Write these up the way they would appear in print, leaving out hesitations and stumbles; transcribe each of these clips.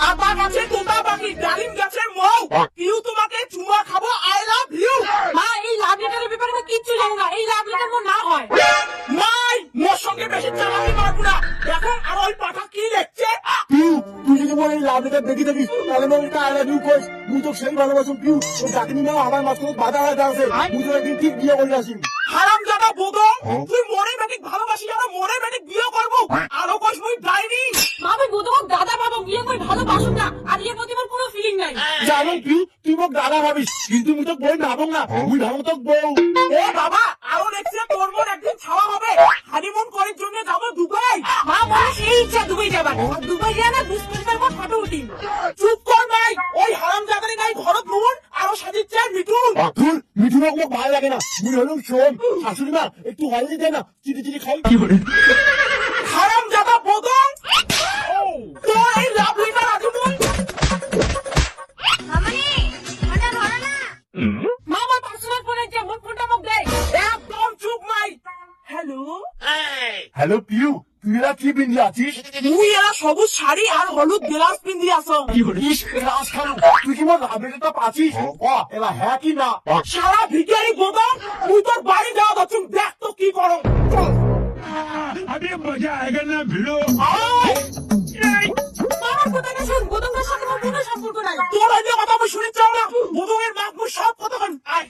আতা গাছে তোতা পাখি, ডালিম গাছের মৌ, পিউ তোমাকে চুমা খাবো, আই লাভ ইউ। মা এই লাভ লেটারের ব্যাপারে আমি কিচ্ছু জানি না, এই লাভ লেটার মোর না হয়। মাই মোর সঙ্গে বেশি চালাকি মারবো না, দেখো আর ওই পাঠা কি লিখছে। পিউ তুই যদি মনে এই লাভ লেটার দেখি থাকিস তাহলে মনে আই লাভ ইউ কইস। মুই তো সেই ভালোবাসুম পিউ, ওই ডাকিনি না আমার মাঝখানে বাধা হয়ে আছে। মুই তো একদিন ঠিক বিয়ে করে আসি। হারামজাদা বোদম, তুই মরে বেটিক ভালোবাসি আর মরে বেটিক বিয়ে করবো, আরো কইস মুই ডাইনি। মা আমি বোধক দাদা বাবা বিয়ে করে ভালোবাসুন না, আর এর প্রতি আমার কোনো ফিলিং নাই। জানো পিউ তুই মোক দাদা ভাবিস, কিন্তু মুই তো বই ভাবং না, মুই ভাবং তো বউ। এ বাবা, আরো দেখছে তোর মন একদিন ছাওয়া হবে, হানিমুন করার জন্য যাবো দুবাই। মা মনে সেই ইচ্ছা দুবাই যাবার, আর দুবাই গিয়ে না 20 পরিবার পর ফটো উঠি। চুপ কর নাই, ওই হারামজাদারি নাই ভরত মোহন, আরো সাজিচ্ছে মিঠুন। ধুর মিঠুন মোক ভালো লাগে না, মুই হলাম শোন শাশুড়ি মা একটু হয়নি দেয় না, চিটি চিটি খাই। হারামজাদা বোদম, তোর এই লাভ লেটার আছে মুই। মা আমার পার্সোনাল ফোন আছে, মোর ফোনটা মোক দেয়। একদম চুপ নাই। হ্যালো, হ্যালো পিউ তুই এরা কি বিন্দি আছিস? মুই এরা সবুজ শাড়ি আর হলুদ গ্লাস পিন্দি আছো। ইস রাস খালু তুই কি মোর লাভ লেটারটা পাচ্ছিস? এলা হ্যাঁ কি না? সারা ভিখারি বোদম, মুই তোর বাড়ি যাওয়া যাচ্ছি, দেখ তো কি করো। চল। अभी मजा आएगा ना भिड़ो। আয়। মা আমার কথাটা শুন, বোধকের সাথে আমার কোনো সম্পর্ক নাই। তোর ওই যে কথা আমি শুনে চাও না, বোদমের বাপ মুই সব কথা বলি। আয়।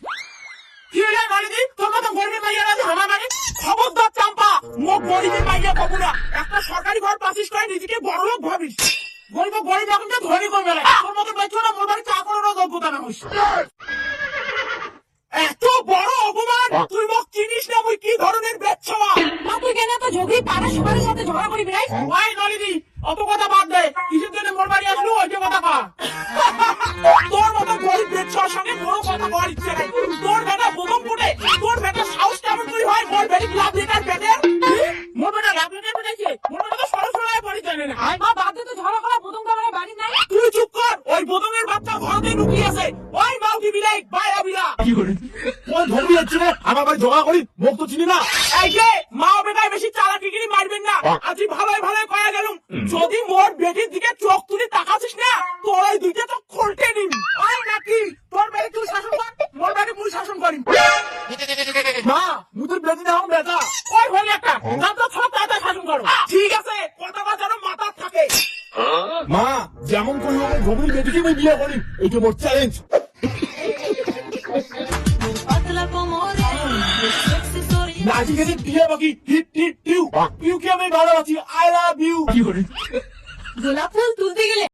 কি রে মালিদি, তোর মতো গরিবের মাইয়া আছে আমার বাড়ি? খবরদার চাম্পা, মোক গরিবের মাইয়া কবু না। একটা সরকারি ঘর পাচ্ছিস করে নিজেকে বড়লোক ভাবিস। গরিব গরিব রকমটা ধনী করবে না। তোর মতো বেঁচো না, মোর বাড়ি চা করারও যোগ্যতা না হইস। এত বড় অপমান, তুই মোক চিনিস না মুই কি ধরনের বেচ্ছমা। মা তুই কেন তো ঝগড়ি পাড়া সবার সাথে ঝগড়া করি বেড়াই? ওই নলিদি, অত কথা বাদ দে, কিসের জন্য মোর বাড়ি আসলো ওই যে কথা কর। তোর মতো গরিব বেচ্ছার সঙ্গে মোরও কথা করার ইচ্ছে নাই। তোর বেটা বোদম ফুটে, তোর বেটা সাহস কেমন তুই হয় মোর বেটি লাভ লেটার বেটে। মোর বেটা লাভ লেটার বেটেছে, মোর বেটা তো সরাসরি পড়ি জানে না। মা বাদ দে তো ঝগড়া করা, বোধক তো আমার বাড়ি নাই। তুই চুপ কর, ওই বোদমের বাচ্চা ঘরতে লুকিয়ে আছে। ওই মাউকি বিলাই বাইরা বিলা। ওই ধরবি যাচ্ছে না আমার ভাই ঝগড়া করি, মোক তো চিনি না। এই যে মা বেটায় বেশি চালাকিগিরি মারবেন না, আজি ভালোই ভালোই কয়া গেলুম। যদি মোর বেটির দিকে চোখ তুলি তাকাছিস না, তোর ওই দুইটা চোখ খোলটে নিম। ওই নাকি তোর বেটি তুই শাসন কর, মোর বেটি মুই শাসন করি। মা মুই তোর বেটি না বেটা। ওই হল একটা, যাতে সব দাদা শাসন করো। ঠিক আছে, কথাটা যেন মাথার থাকে। মা যেমন করি হোক গভীর বেটিকে মুই বিয়ে করি, এইটা মোর চ্যালেঞ্জ। নাচি গেছে বিয়ে বাকি হিট হিট টিউ, পিউকে আমি ভালোবাসি, আই লাভ ইউ। গোলাপ ফুল তুলতে গেলে